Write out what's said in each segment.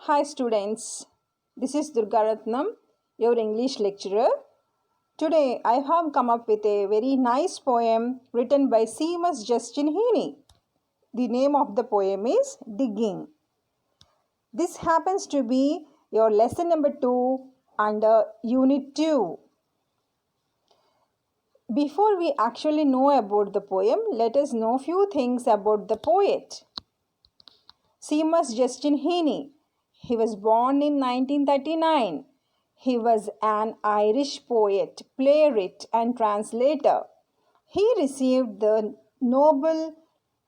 Hi students, this is Durgaratnam, your English lecturer. Today I have come up with a very nice poem written by Seamus Justin Heaney. The name of the poem is Digging. This happens to be your lesson number 2 under Unit 2. Before we actually know about the poem, let us know few things about the poet. Seamus Justin Heaney. He was born in 1939. He was an Irish poet, playwright, and translator. He received the Nobel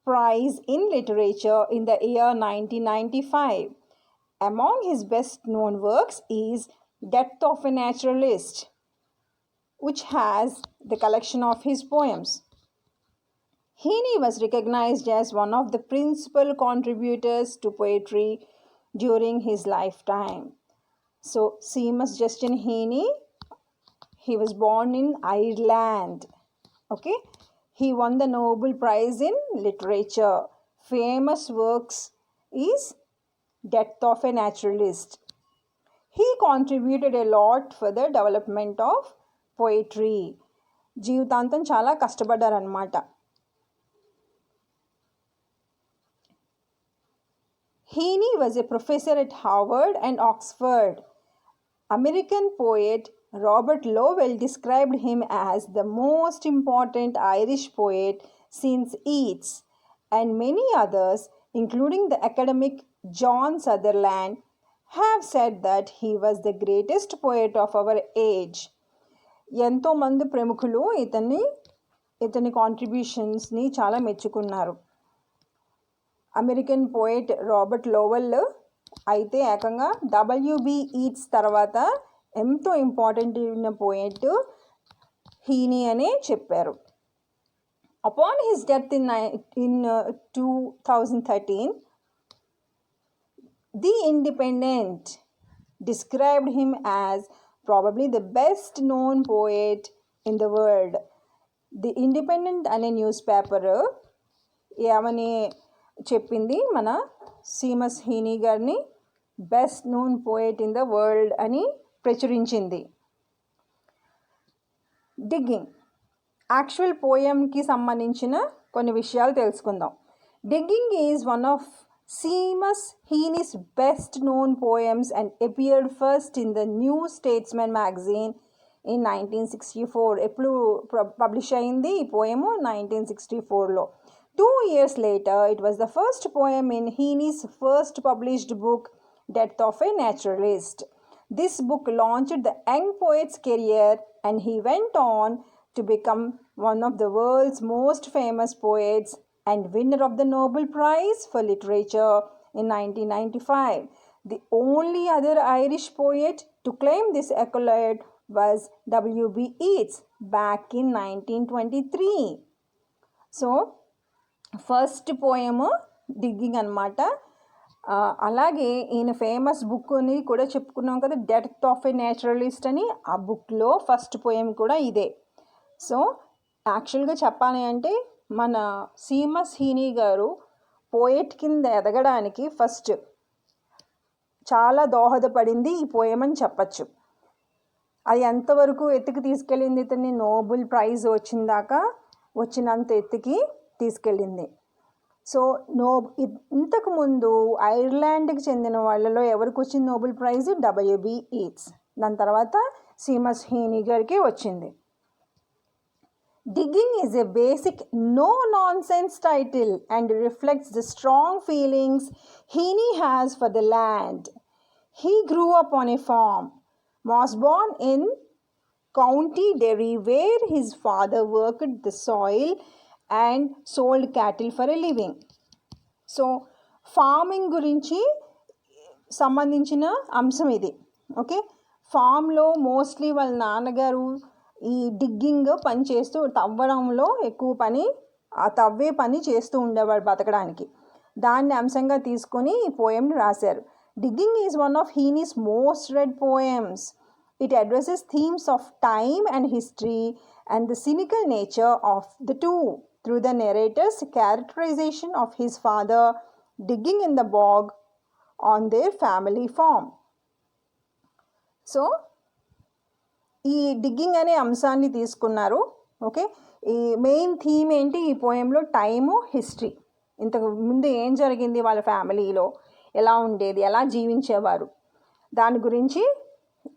Prize in Literature in the year 1995. Among his best known works is Death of a Naturalist, which has the collection of his poems. Heaney was recognized as one of the principal contributors to poetry during his lifetime. So, Seamus Justin Heaney, he was born in Ireland. Okay, he won the Nobel Prize in Literature. Famous works is Death of a Naturalist. He contributed a lot for the development of poetry. జీవితాంతం చాలా కష్టపడ్డారన్నమాట. Heaney was a professor at Harvard and Oxford. American poet Robert Lowell described him as the most important Irish poet since Yeats, and many others, including the academic John Sutherland, have said that he was the greatest poet of our age. ఎంతోమంది ప్రముఖులు ఇతని కాంట్రిబ్యూషన్స్ని చాలా మెచ్చుకున్నారు. American poet Robert Lowell అయితే ఏకంగా WB eats తర్వాత ఎంతో important ఉన్న పోయెట్ హీనీ అనే చెప్పారు. Upon his death in 2013, The Independent described him as probably the best known poet in the world. The Independent అనే న్యూస్ పేపర్ ఏమని చెప్పింది, మన సీమస్ హీనీ గారిని best known poet in the world అని ప్రచురించింది. డిగ్గింగ్ యాక్చువల్ పోయంకి సంబంధించిన కొన్ని విషయాలు తెలుసుకుందాం. Digging is one of Seamus Heaney's best known poems and appeared first in the New Statesman magazine in 1964. ఎప్పుడు పబ్లిష్ అయింది ఈ పోయము? 1964లో. 2 years later, it was the first poem in Heaney's first published book, Death of a Naturalist. This book launched the young poet's career, and he went on to become one of the world's most famous poets and winner of the Nobel Prize for Literature in 1995. The only other Irish poet to claim this accolade was W.B. Yeats back in 1923. So, first పోయము digging అనమాట. అలాగే ఈయన famous బుక్ని కూడా చెప్పుకున్నాం కదా, death of a naturalist అని. ఆ బుక్లో ఫస్ట్ పోయం కూడా ఇదే. సో యాక్చువల్గా చెప్పాలి అంటే మన సీమస్ హీనీ గారు పోయెట్ కింద ఎదగడానికి ఫస్ట్ చాలా దోహదపడింది ఈ పోయం అని చెప్పచ్చు. అది ఎంతవరకు ఎత్తుకి తీసుకెళ్ళింది ఇతన్ని? నోబెల్ ప్రైజ్ వచ్చినంత ఎత్తుకి తీసుకెళ్ళింది. సో ఇంతకుముందు ఐర్లాండ్కి చెందిన వాళ్ళలో ఎవరికి వచ్చింది నోబెల్ ప్రైజ్? WB eats. దాని తర్వాత సీమస్ హీనీ గారికి వచ్చింది. Digging is a basic no-nonsense title and reflects the strong feelings Heaney has for the land. He grew up on a farm, Mossbourne in County Derry, where his father worked the soil and sold cattle for a living. So farming గురించి సంబంధించిన అంశం ఇది. Okay, ఫామ్లో mostly వాళ్ళ నాన్నగారు ఈ digging పని చేస్తూ, తవ్వడంలో ఎక్కువ పని, ఆ తవ్వే పని చేస్తూ ఉండేవాడు బతకడానికి. దాన్ని అంశంగా తీసుకొని ఈ పోయంని రాశారు. Digging is one of Heaney's most read poems. It addresses themes of time and history and the cynical nature of the two through the narrator's characterization of his father digging in the bog on their family farm. So ఈ digging అనే అంశాన్ని తీసుకున్నారు. Okay, ఈ main theme ఏంటి ఈ పోయంలో? Time, history. ఇంతకు ముందు ఏం జరిగింది, వాళ్ళ ఫ్యామిలీలో ఎలా ఉండేది, ఎలా జీవించేవారు, దాని గురించి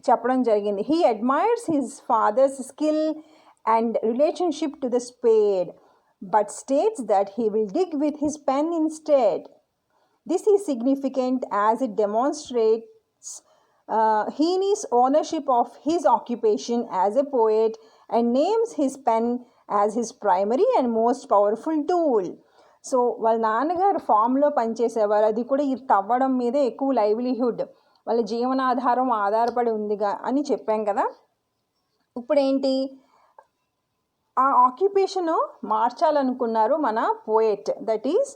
చెప్పడం జరిగింది. He admires his father's skill and relationship to the spade but states that he will dig with his pen instead. This is significant as it demonstrates Heaney's ownership of his occupation as a poet and names his pen as his primary and most powerful tool. So వాళ్ళ నాన్నగారు ఫామ్లో పనిచేసేవారు, అది కూడా ఈ తవ్వడం మీదే ఎక్కువ livelihood, వాళ్ళ జీవనాధారం ఆధారపడి ఉందిగా అని చెప్పాం కదా. ఇప్పుడేంటి, ఆ ఆక్యుపేషను మార్చాలనుకున్నారు మన poet, that is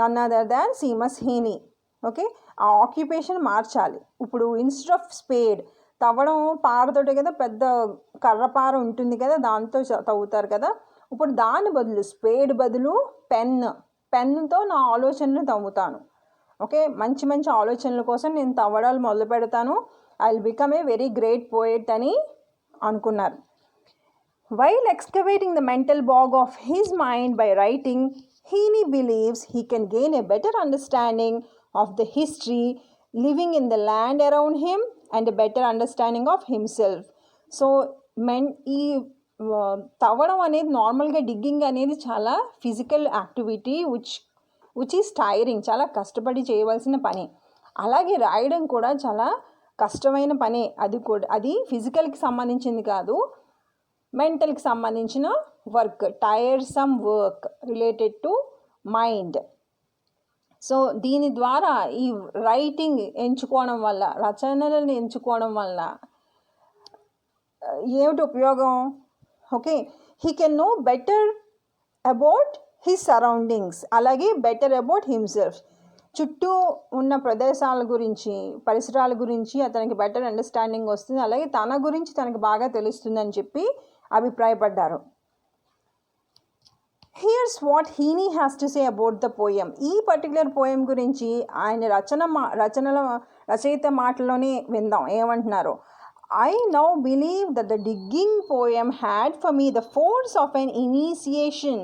none other than Seamus Heaney. Okay, ఆ ఆక్యుపేషన్ మార్చాలి. ఇప్పుడు ఇన్స్టెడ్ ఆఫ్ స్పేడ్, తవ్వడం పారతోటే కదా, పెద్ద కర్రపార ఉంటుంది కదా, దాంతో తవ్వుతారు కదా. ఇప్పుడు దాని బదులు, స్పేడ్ బదులు పెన్నుతో నా ఆలోచనలు తవ్వుతాను. ఓకే, మంచి మంచి ఆలోచనల కోసం నేను తవ్వడాలు మొదలు పెడతాను. I will become a very great poet అని అనుకున్నారు. While excavating the mental bog of his mind by writing, Heaney believes he can gain a better understanding of the history living in the land around him and a better understanding of himself. So, ఈ తవ్వడం అనేది, నార్మల్గా digging అనేది చాలా physical activity which is tiring, చాలా కష్టపడి చేయవలసిన పని. అలాగే రాయడం కూడా చాలా కష్టమైన పని. అది ఫిజికల్కి సంబంధించింది కాదు, మెంటల్కి సంబంధించిన work, tiresome work related to mind. So దీని ద్వారా ఈ రైటింగ్ ఎంచుకోవడం వల్ల, రచనలను ఎంచుకోవడం వల్ల ఏమిటి ఉపయోగం? Okay, he can know better about his surroundings, అలాగే బెటర్ అబౌట్ హిమ్సెల్ఫ్. చుట్టూ ఉన్న ప్రదేశాల గురించి, పరిసరాల గురించి అతనికి బెటర్ అండర్స్టాండింగ్ వస్తుంది, అలాగే తన గురించి తనకు బాగా తెలుస్తుందని చెప్పి అభిప్రాయపడ్డారు. Here's what Heaney has to say about the poem. ఈ పర్టికులర్ పోయం గురించి ఆయన రచయిత మాటలోనే విందాం ఏమంటున్నారో. I now believe that the digging poem had for me the force of an initiation.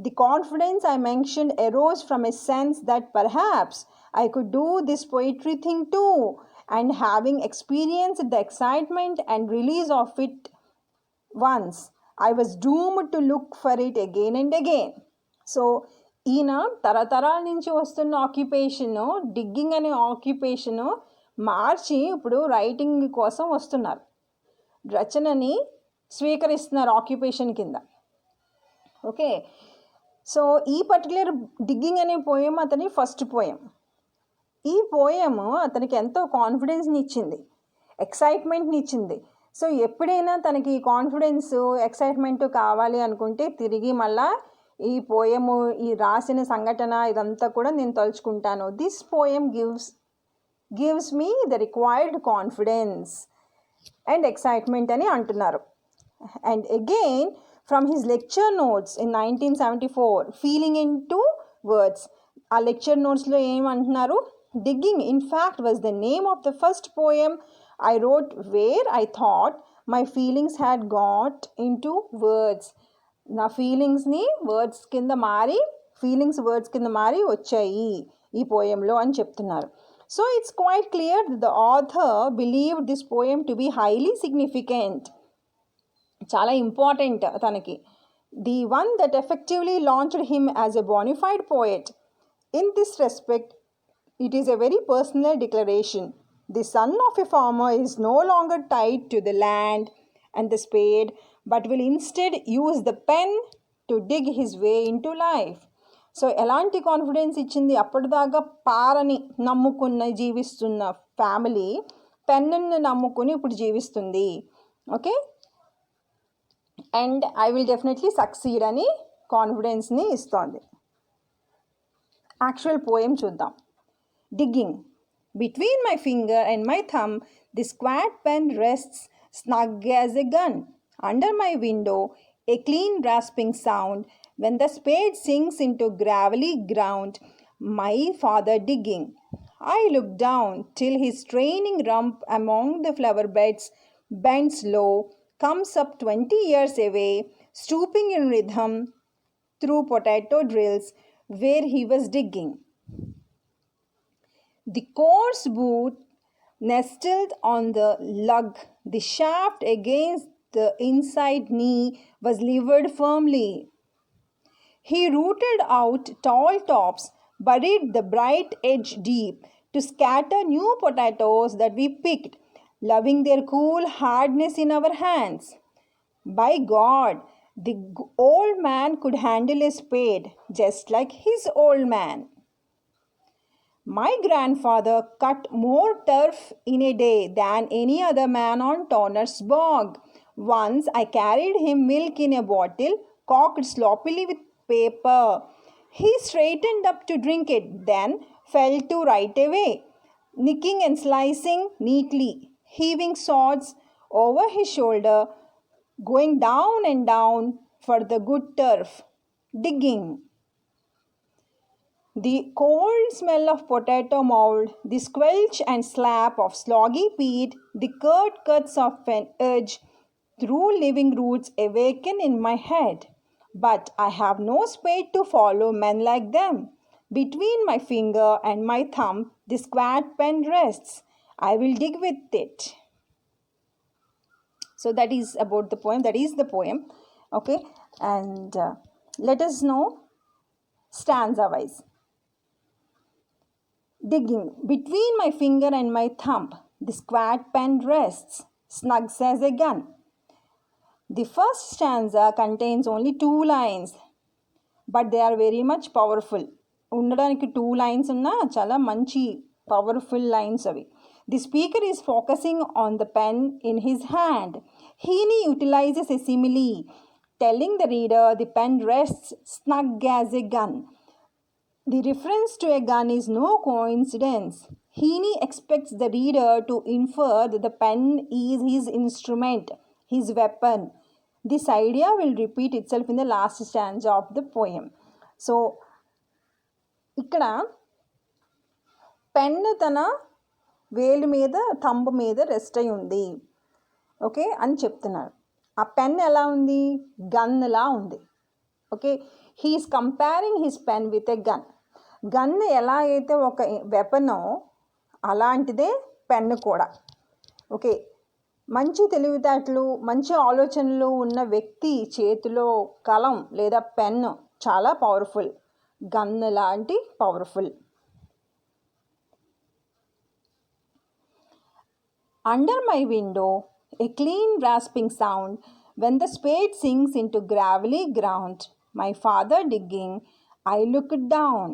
The confidence I mentioned arose from a sense that perhaps I could do this poetry thing too, and having experienced the excitement and release of it once, I was doomed to look for it again and again. So ఈయన తరతరాల నుంచి వస్తున్న occupation, digging అనే occupation మార్చి ఇప్పుడు writing కోసం వస్తున్నారు, రచనని స్వీకరిస్తున్నారు occupation కింద. Okay, so ఈ పర్టికులర్ డిగ్గింగ్ అనే పోయం అతని ఫస్ట్ పోయం. ఈ పోయం అతనికి ఎంతో కాన్ఫిడెన్స్ని ఇచ్చింది, ఎక్సైట్మెంట్ని ఇచ్చింది. సో ఎప్పుడైనా తనకి కాన్ఫిడెన్స్, ఎక్సైట్మెంట్ కావాలి అనుకుంటే తిరిగి మళ్ళా ఈ పోయము, ఈ రాసిన సంఘటన ఇదంతా కూడా నేను తలుచుకుంటాను. This poem gives me the required confidence and excitement అని అంటున్నారు. And again from his lecture notes in 1974, feeling into words, ఆ లెక్చర్ నోట్స్లో ఏమంటున్నారు, digging in fact was the name of the first poem I wrote where I thought my feelings had got into words. నా ఫీలింగ్స్ని words కింద మారి వచ్చాయి ఈ పోయంలో అని చెప్తున్నారు. So it's quite clear that the author believed this poem to be highly significant. చాలా important తనకి. The one that effectively launched him as a bona fide poet. In this respect, it is a very personal declaration. The son of a farmer is no longer tied to the land and the spade, but will instead use the pen to dig his way into life. So ఎలాంటి confidence ఇచ్చింది? అప్పటిదాకా పారని నమ్ముకున్న జీవిస్తున్న family పెన్నుని నమ్ముకుని ఇప్పుడు జీవిస్తుంది. Okay, and I will definitely succeed అని కాన్ఫిడెన్స్ని ఇస్తోంది. యాక్చువల్ పోయం చూద్దాం. Digging. Between my finger and my thumb, the squat pen rests snug as a gun. Under my window, a clean rasping sound. When the spade sinks into gravelly ground, my father digging. I look down till his straining rump among the flower beds bends low, comes up 20 years away, stooping in rhythm through potato drills where he was digging. The coarse boot nestled on the lug, the shaft against the inside knee was levered firmly. He rooted out tall tops, buried the bright edge deep, to scatter new potatoes that we picked, loving their cool hardness in our hands. By God, the old man could handle a spade, just like his old man. My grandfather cut more turf in a day than any other man on Turner's Bog. Once I carried him milk in a bottle, corked sloppily with paper. He straightened up to drink it, then fell to right away, nicking and slicing neatly, heaving sods over his shoulder, going down and down for the good turf, digging. The cold smell of potato mold, the squelch and slap of sloggy peat, the curt cuts of an edge through living roots awaken in my head. But I have no spade to follow men like them. Between my finger and my thumb, the squat pen rests. I will dig with it. So that is about the poem. That is the poem. Okay, and let us know stanza wise. Digging between my finger and my thumb, the squat pen rests, snug as a gun. The first stanza contains only 2 lines, but they are very much powerful. ఉండడానికి 2 lines ఉన్నా చాలా మంచి powerful lines అవి. The speaker is focusing on the pen in his hand. Heaney utilizes a simile, telling the reader the pen rests snug as a gun. The reference to a gun is no coincidence. Heaney expects the reader to infer that the pen is his instrument, his weapon. This idea will repeat itself in the last stanza of the poem. So, ఇక్కడ pen తన వేలు మీద thumb మీద rest అయి ఉంది, okay అని చెప్తున్నారు. ఆ పెన్ ఎలా ఉంది? గన్లా ఉంది. Okay, he is comparing his pen with a gun. Gun ఎలా అయితే ఒక వెపనో అలాంటిదే పెన్ను కూడా. ఓకే, మంచి తెలివితేటలు, మంచి ఆలోచనలు ఉన్న వ్యక్తి చేతిలో కలం లేదా పెన్ను చాలా పవర్ఫుల్, గన్ లాంటి powerful. Under my window, a clean rasping sound when the spade sinks into gravelly ground. My father digging, I looked down.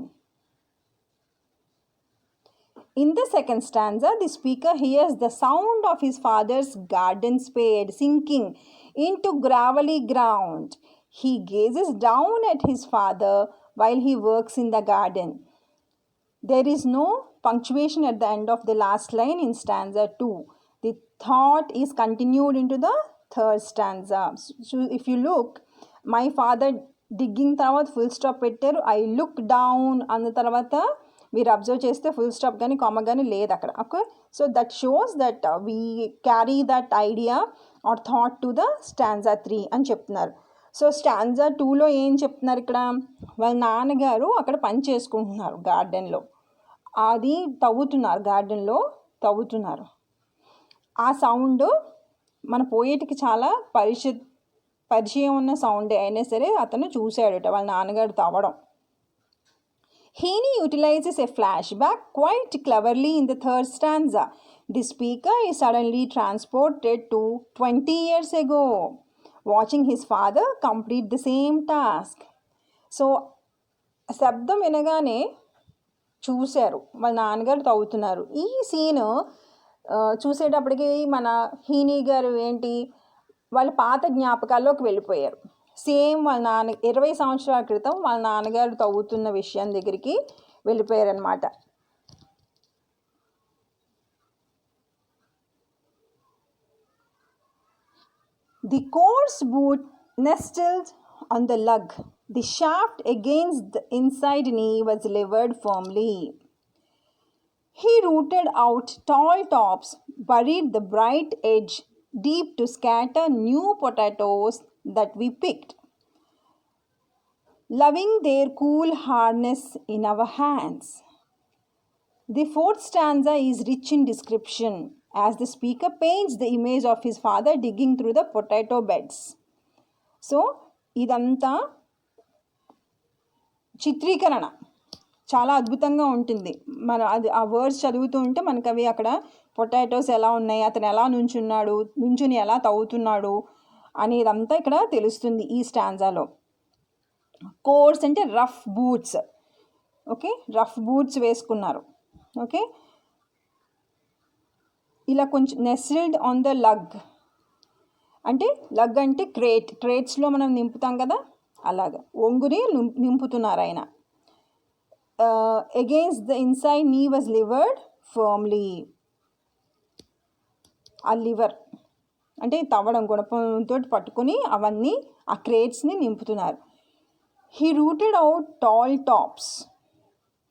In the second stanza, the speaker hears the sound of his father's garden spade sinking into gravelly ground. He gazes down at his father while he works in the garden. There is no punctuation at the end of the last line in stanza 2. The thought is continued into the third stanza. So if you look, my father digging తర్వాత full stop పెట్టారు. I look down అన్న తర్వాత మీరు observe చేస్తే full stop కానీ కామ కానీ లేదు అక్కడ. Okay, so that shows that we carry that idea or thought to the stanza 3 అని చెప్తున్నారు. సో స్టాంజా 2లో ఏం చెప్తున్నారు? ఇక్కడ వాళ్ళ నాన్నగారు అక్కడ పని చేసుకుంటున్నారు గార్డెన్లో, అది తవ్వుతున్నారు, గార్డెన్లో తవ్వుతున్నారు. ఆ సౌండ్ మన పోయేటికి చాలా పరిచయం ఉన్న సౌండే అయినా సరే అతను చూశాడట వాళ్ళ నాన్నగారు తవ్వడం. Heaney utilizes a flashback quite cleverly in the third stanza. The speaker is suddenly transported to 20 years ago, watching his father complete the same task. So శబ్దం వినగానే చూశారు వాళ్ళ నాన్నగారు తవ్వుతున్నారు. ఈ సీను చూసేటప్పటికి మన హీనీ గారు ఏంటి వాళ్ళ పాత జ్ఞాపకాల్లోకి వెళ్ళిపోయారు. సేమ్ వాళ్ళ 20 సంవత్సరాల క్రితం వాళ్ళ నాన్నగారు తవ్వుతున్న విషయం దగ్గరికి వెళ్ళిపోయారనమాట. The coarse boot nestled on the lug, The shaft against the inside knee was levered firmly. He rooted out tall tops, buried the bright edge deep to scatter new potatoes that we picked, loving their cool hardness in our hands. The fourth stanza is rich in description as the speaker paints the image of his father digging through the potato beds. So, ఇదంతా చిత్రీకరణ చాలా అద్భుతంగా ఉంటుంది. మన అది ఆ words చదువుతూ ఉంటే మనకు అవి అక్కడ పొటాటోస్ ఎలా ఉన్నాయి, అతను ఎలా నుంచుని ఎలా తవ్వుతున్నాడు అనేదంతా ఇక్కడ తెలుస్తుంది ఈ స్టాంజాలో. కోర్స్ అంటే rough boots. Okay, rough boots వేసుకున్నారు. ఓకే, ఇలా కొంచెం నెస్టిల్డ్ ఆన్ ద లగ్ అంటే లగ్ అంటే క్రేట్స్లో మనం నింపుతాం కదా, అలాగా ఒంగుని నింపుతున్నారు ఆయన. against the inside knee was levered firmly. ఆ లివర్ అంటే తవ్వడం గుణపంతో పట్టుకుని అవన్నీ ఆ క్రేట్స్ని నింపుతున్నారు. he rooted out tall tops,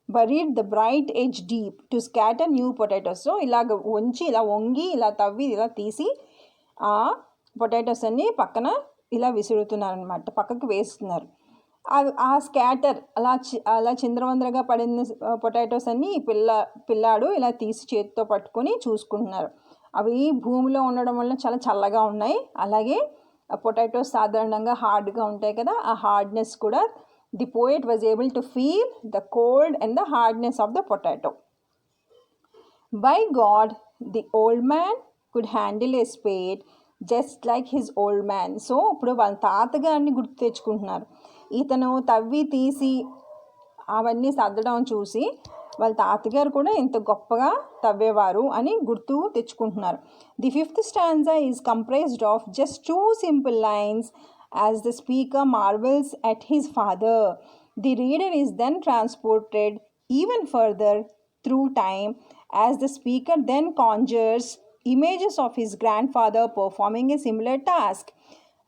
buried the bright edge deep to scatter new potatoes. So ఇలాగ వంచి ఇలా వంగి ఇలా తవ్వి ఇలా తీసి ఆ పొటాటోస్ అన్నీ పక్కన ఇలా విసురుతున్నారు అనమాట, పక్కకు వేస్తున్నారు. ఆ స్కాటర్ అలా చిందరవందరగా పడిన పొటాటోస్ అన్నీ పిల్లాడు ఇలా తీసి చేతితో పట్టుకొని చూసుకుంటున్నారు. అవి భూమిలో ఉండడం వల్ల చాలా చల్లగా ఉన్నాయి. అలాగే పొటాటోస్ సాధారణంగా హార్డ్గా ఉంటాయి కదా, ఆ హార్డ్నెస్ కూడా the poet was able to feel the cold and the hardness of the potato. By God the old man could handle a spade just like his old man. So ఇప్పుడు వాళ్ళ తాతగారిని గుర్తు తెచ్చుకుంటున్నారు. ఇతను తవ్వి తీసి అవన్నీ సర్దడం చూసి వాళ్ళ తాతగారు కూడా ఎంత గొప్పగా తవ్వేవారు అని గుర్తు తెచ్చుకుంటున్నారు. The fifth stanza is comprised of just 2 simple lines as the speaker marvels at his father. The reader is then transported even further through time as the speaker then conjures images of his grandfather performing a similar task.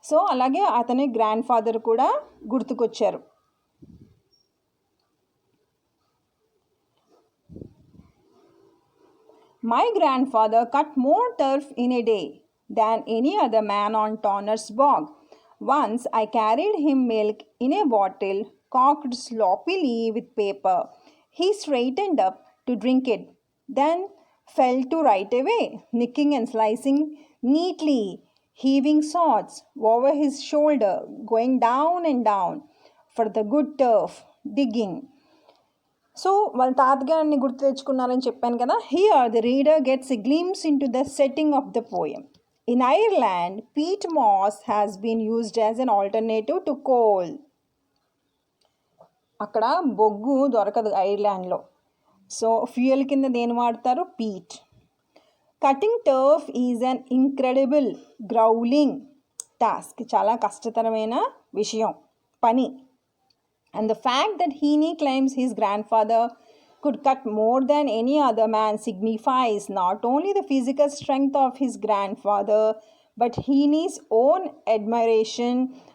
So అలాగే అతని grand father కూడా గుర్తుకొచ్చారు. My grandfather cut more turf in a day than any other man on Tonner's bog. Once I carried him milk in a bottle corked sloppily with paper. He straightened up to drink it, then fell to right away, nicking and slicing neatly, heaving sods over his shoulder, going down and down for the good turf, digging. So వాళ్ళ తాతగారిని గుర్తు తెచ్చుకున్నారని చెప్పాను కదా. Here the reader gets a glimpse into the setting of the poem. In Ireland peat moss has been used as an alternative to coal. అక్కడ బొగ్గు దొరకదు ఐర్లాండ్లో, సో ఫ్యూయల్ కింద దేని వాడతారు? Peat. Cutting turf is an incredible gruelling task. చాలా కష్టతరమైన పని. And the fact that Heaney claims his grandfather could cut more than any other man signifies not only the physical strength of his grandfather, but Heaney's own admiration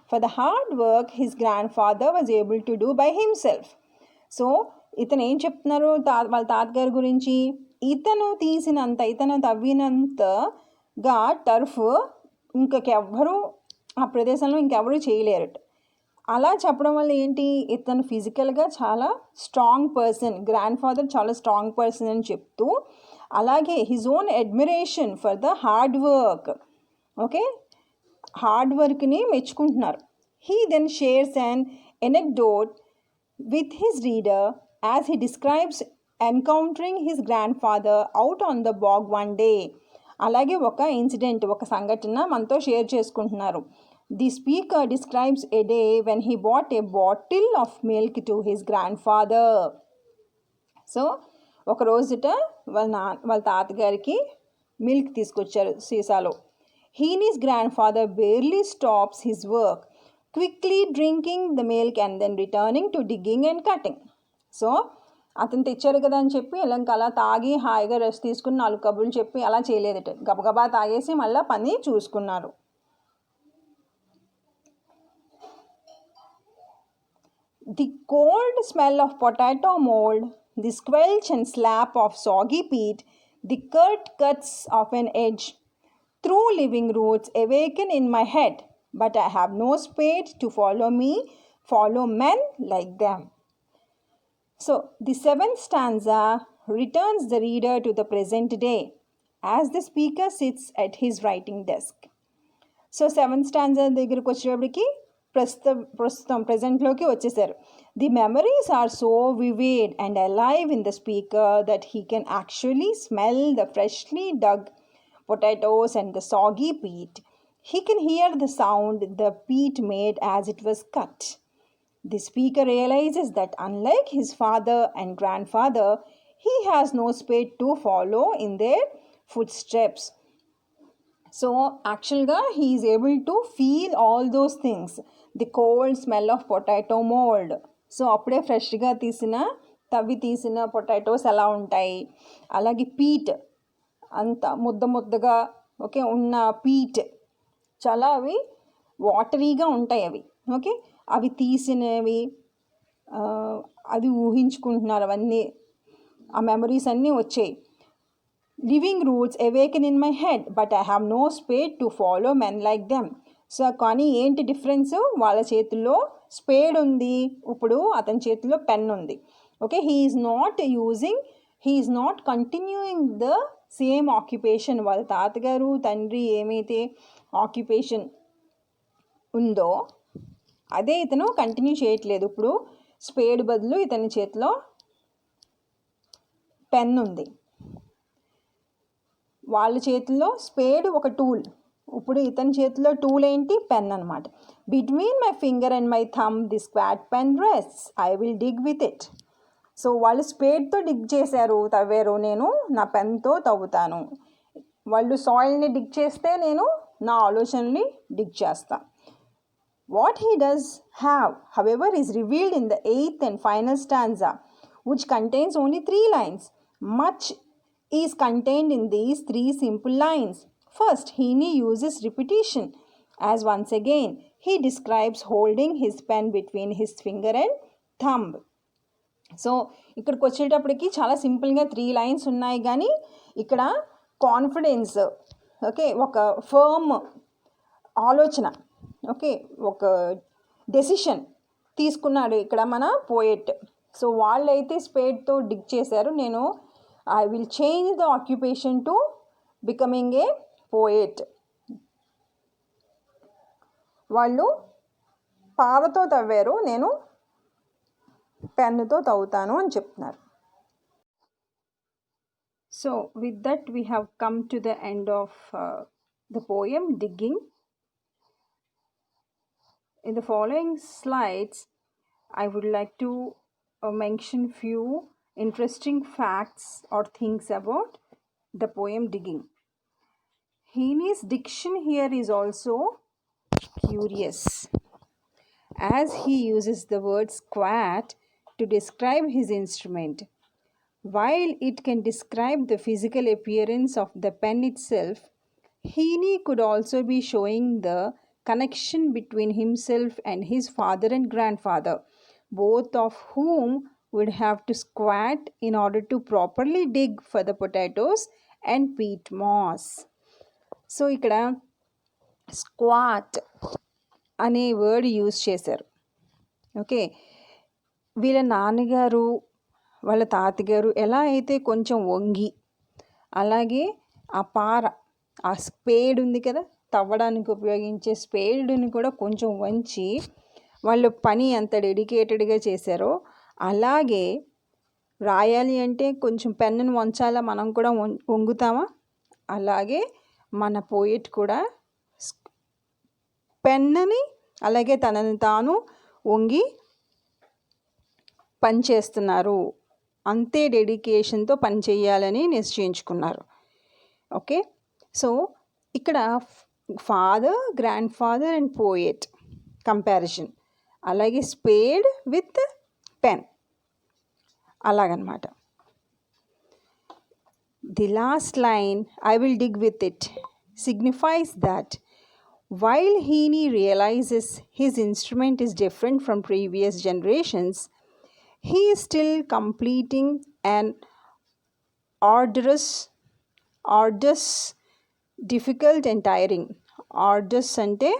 for the hard work his grandfather was able to do by himself. So, ఇతను ఏం చెప్తున్నారు వాళ్ళ తాతగారి గురించి? ఇతను తవ్వినంతగా turf ఇంకెవ్వరూ ఆ ప్రదేశంలో ఇంకెవరూ చేయలేరట. అలా చెప్పడం వల్ల ఏంటి, ఇతను ఫిజికల్గా చాలా స్ట్రాంగ్ పర్సన్, గ్రాండ్ ఫాదర్ చాలా స్ట్రాంగ్ పర్సన్ అని చెప్తూ, అలాగే his own admiration for the hard work, okay, hard వర్క్ని మెచ్చుకుంటున్నారు. He then shares an anecdote with his reader as he describes encountering his grandfather out on the bog one day. అలాగే ఒక incident, ఒక సంఘటన మనతో share చేసుకుంటున్నారు. The speaker describes a day when he bought a bottle of milk to his grandfather. So ఒక రోజుట వాళ్ళ తాతగారికి milk తీసుకొచ్చారు సీసాలో. Heaney's grandfather barely stops his work, quickly drinking the milk and then returning to digging and cutting. So అతను తెచ్చారు కదా అని చెప్పి అలా తాగి హాయిగా రెస్ట్ తీసుకుని 4 కబుర్లు చెప్పి అలా చేయలేదట. గబగబా తాగేసి మళ్ళీ పని చూసుకున్నారు. The cold smell of potato mold, the squelch and slap of soggy peat, the curt cuts of an edge through living roots awaken in my head, but I have no spade to follow men like them. So, the seventh stanza returns the reader to the present day as the speaker sits at his writing desk. So seventh stanza దగ్గరికి వచ్చేటప్పటికి ప్రస్తుతం ప్రజెంట్లోకి వచ్చేసారు. The memories are so vivid and alive in the speaker that he can actually smell the freshly dug potatoes and the soggy peat. He can hear the sound the peat made as it was cut. The speaker realizes that unlike his father and grandfather, he has no spade to follow in their footsteps. So actually he is able to feel all those things. The cold smell of potato mold. So అప్పుడే ఫ్రెష్గా తవ్వి తీసిన potatoes ఎలా ఉంటాయి, అలాగే Pete అంత ముద్దగా okay ఉన్న పీట్ చాలా అవి వాటరీగా ఉంటాయి అవి ఓకే, అవి తీసినవి అది ఊహించుకుంటున్నారు అవన్నీ, ఆ మెమరీస్ అన్నీ వచ్చాయి. Living roots awaken in my head but I have no spade to follow men like them. So కానీ ఏంటి డిఫరెన్స్, వాళ్ళ చేతుల్లో స్పేడ్ ఉంది, ఇప్పుడు అతని చేతిలో పెన్ ఉంది. Okay, he is not continuing the same occupation. వాళ్ళ తాతగారు తండ్రి ఏమైతే ఆక్యుపేషన్ ఉందో అదే ఇతను కంటిన్యూ చేయట్లేదు. ఇప్పుడు స్పేడ్ బదులు ఇతని చేతిలో పెన్ ఉంది. వాళ్ళ చేతిలో స్పేడ్ ఒక టూల్, ఇప్పుడు ఇతని చేతిలో టూల్ ఏంటి, పెన్ అనమాట. Between my finger and my thumb the squat pen rests, I will dig with it. So వాళ్ళు స్పేడ్తో డిగ్ చేశారు, తవ్వారు, నేను నా పెన్తో తవ్వుతాను. వాళ్ళు సాయిల్ని డిగ్ చేస్తే నేను నా ఆలోచనని డిగ్ చేస్తాను. What he does have, however, is revealed in the 8th and final stanza, which contains only 3 lines. Much is contained in these 3 simple lines. First, Heaney uses repetition, as once again he describes holding his pen between his finger and thumb. So ఇక్కడికి వచ్చేటప్పటికి చాలా సింపుల్గా 3 lines ఉన్నాయి, కానీ ఇక్కడ confidence okay, ఒక firm ఆలోచన okay, ఒక డెసిషన్ తీసుకున్నాడు ఇక్కడ మన పోయెట్. సో వాళ్ళైతే స్పేడ్తో డిగ్ చేశారు, నేను I will change the occupation to becoming a poet. వాళ్ళు పారతో తవ్వారు, నేను పెన్నుతో తవ్వుతాను అని చెప్తున్నారు. So with that we have come to the end of the poem digging. In the following slides, I would like to mention few interesting facts or things about the poem Digging. Heaney's diction here is also curious, as he uses the word squat to describe his instrument. While it can describe the physical appearance of the pen itself, Heaney could also be showing the connection between himself and his father and grandfather, both of whom would have to squat in order to properly dig for the potatoes and peat moss. So ఇక్కడ squat అనే word use చేశారు. Okay, వీళ్ళ నాన్నగారు వాళ్ళ తాతగారు ఎలా అయితే కొంచెం వంగి, అలాగే ఆ పార, ఆ స్పేడ్ ఉంది కదా తవ్వడానికి ఉపయోగించే స్పేడ్ని కూడా కొంచెం వంచి వాళ్ళు పని ఎంత డెడికేటెడ్గా చేశారో, అలాగే రాయాలి అంటే కొంచెం పెన్నును వంచాలా, మనం కూడా వంగుతామా, అలాగే మన పోయిట్ కూడా పెన్నుని అలాగే తనని తాను వంగి పనిచేస్తున్నారు, అంతే డెడికేషన్తో పని చేయాలని నిశ్చయించుకున్నారు. ఓకే, సో ఇక్కడ father, grand father and poet comparison, అలాగే స్పేడ్ విత్ పెన్ అలాగనమాట. The last line, I will dig with it, signifies that While Heaney realizes his instrument is different from previous generations, he is still completing an arduous, difficult and tiring. Arduous అంటే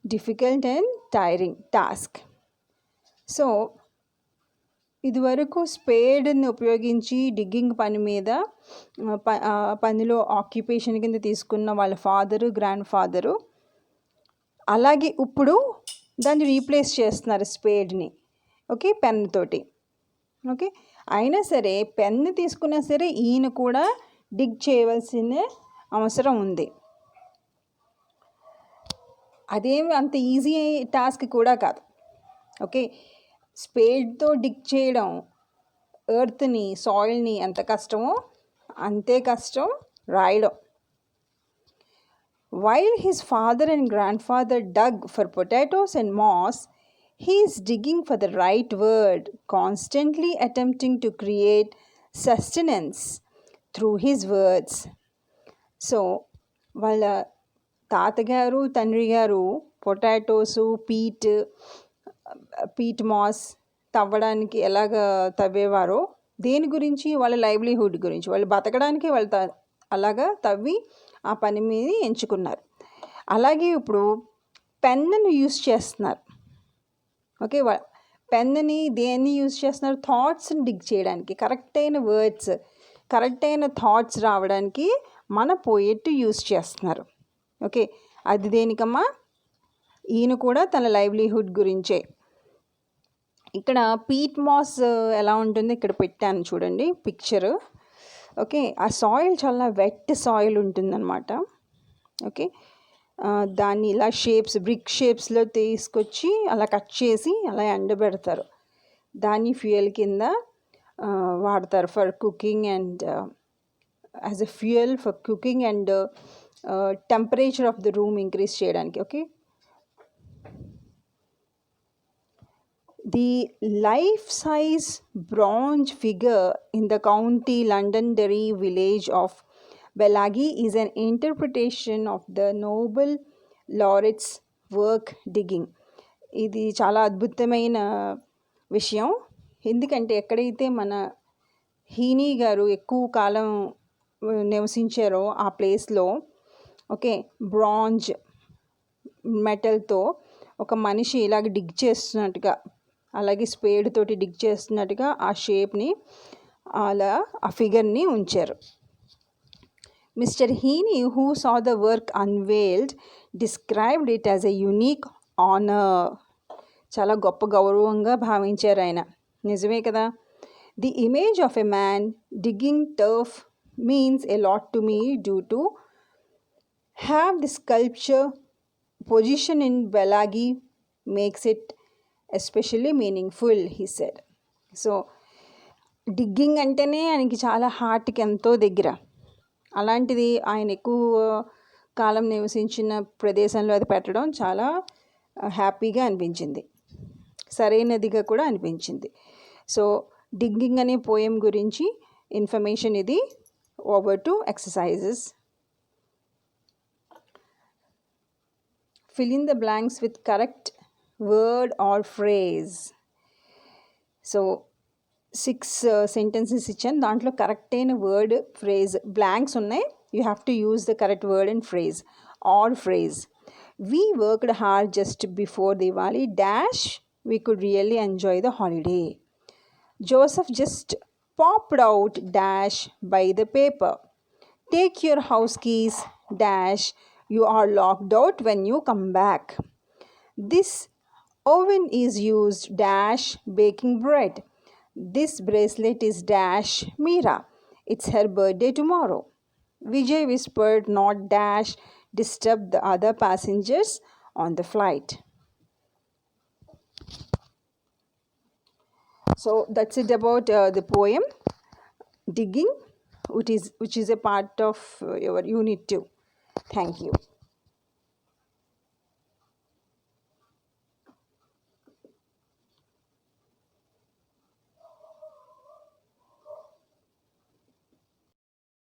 difficult and tiring task. So ఇదివరకు స్పేడ్ని ఉపయోగించి digging పని మీద పనిలో occupation కింద తీసుకున్న వాళ్ళ father, grand father, అలాగే ఇప్పుడు దాన్ని రీప్లేస్ చేస్తున్నారు స్పేడ్ని, ఓకే, పెన్ తోటి. ఓకే, అయినా సరే పెన్ను తీసుకున్నా సరే ఈయన కూడా డిగ్ చేయవలసిన అవసరం ఉంది. అదేమి అంత ఈజీ టాస్క్ కూడా కాదు. ఓకే, స్పేడ్తో డిగ్ చేయడం ఎర్త్ని, సాయిల్ని ఎంత కష్టమో అంతే కష్టం రాయడం. While his father and grandfather dug for potatoes and moss, he is digging for the right word, constantly attempting to create sustenance through his words. So వాళ్ళ తాతగారు, తండ్రి గారు పొటాటోసు, పీట్ మాస్ తవ్వడానికి ఎలాగ తవ్వేవారో, దేని గురించి, వాళ్ళ లైవ్లీహుడ్ గురించి, వాళ్ళు బతకడానికి వాళ్ళు అలాగా తవ్వి ఆ పని మీద ఎంచుకున్నారు. అలాగే ఇప్పుడు పెన్నును యూస్ చేస్తున్నారు. ఓకే, పెన్నుని దేన్ని యూస్ చేస్తున్నారు? థాట్స్ని డిగ్ చేయడానికి, కరెక్ట్ అయిన వర్డ్స్, కరెక్ట్ అయిన థాట్స్ రావడానికి మన పోయెట్ యూస్ చేస్తున్నారు. ఓకే, అది దేనికమ్మా? ఈయన కూడా తన లైవ్లీహుడ్ గురించే. ఇక్కడ పీట్ మాస్ ఎలా ఉంటుంది ఇక్కడ పెట్టాను చూడండి పిక్చరు. ఓకే, ఆ సాయిల్ చాలా వెట్ సాయిల్ ఉంటుందన్నమాట. ఓకే, దాన్ని ఇలా షేప్స్, బ్రిక్ షేప్స్లో తీసుకొచ్చి అలా కట్ చేసి అలా ఎండబెడతారు. దాన్ని ఫ్యూయల్ కింద వాడతారు for cooking and as a fuel for cooking and temperature of the room increase చేయడానికి. Okay, the life-size bronze figure in the County Londonderry village of Belagi is an interpretation of the Nobel laureate's work digging. ఇది చాలా అద్భుతమైన విషయం. ఎందుకంటే ఎక్కడైతే మన హీనీ గారు ఎక్కువ కాలం నివసించారో ఆ ప్లేస్లో, ఓకే, బ్రాంజ్ మెటల్తో ఒక మనిషి ఇలాగ డిగ్ చేస్తున్నట్టుగా, అలాగే స్పేడ్ తోటి డిగ్ చేస్తున్నట్టుగా ఆ షేప్ని, అలా ఆ ఫిగర్ని ఉంచారు. Mr Heaney, who saw the work unveiled, described it as a unique honour. చాలా గొప్ప గౌరవంగా భావించారు ఆయన. నిజమే కదా. The image of a man digging turf means a lot to me due to have the sculpture position in Belagi makes it especially meaningful, he said. So digging అంటేనే ఆయనకి చాలా హార్ట్కి ఎంతో దగ్గర. అలాంటిది ఆయన ఎక్కువ కాలం నివసించిన ప్రదేశంలో అది పెట్టడం చాలా హ్యాపీగా అనిపించింది, సరైనదిగా కూడా అనిపించింది. సో డిగ్గింగ్ అనే పోయం గురించి ఇన్ఫర్మేషన్ ఇది. Over to exercises. Fill in the blanks with correct word or phrase. So 6 sentences ఇచ్చాను, దాంట్లో కరెక్ట్ అయిన వర్డ్, ఫ్రేజ్, బ్లాంక్స్ ఉన్నాయి. You have to use the correct word and phrase or phrase. We worked hard just before Diwali dash we could really enjoy the holiday. Joseph just popped out dash by the paper. Take your house keys dash you are locked out when you come back. This oven is used dash baking bread. This bracelet is dash Meera. It's her birthday tomorrow. Vijay whispered not dash disturb the other passengers on the flight. So that's it about the poem Digging, which is a part of your unit 2. Thank you.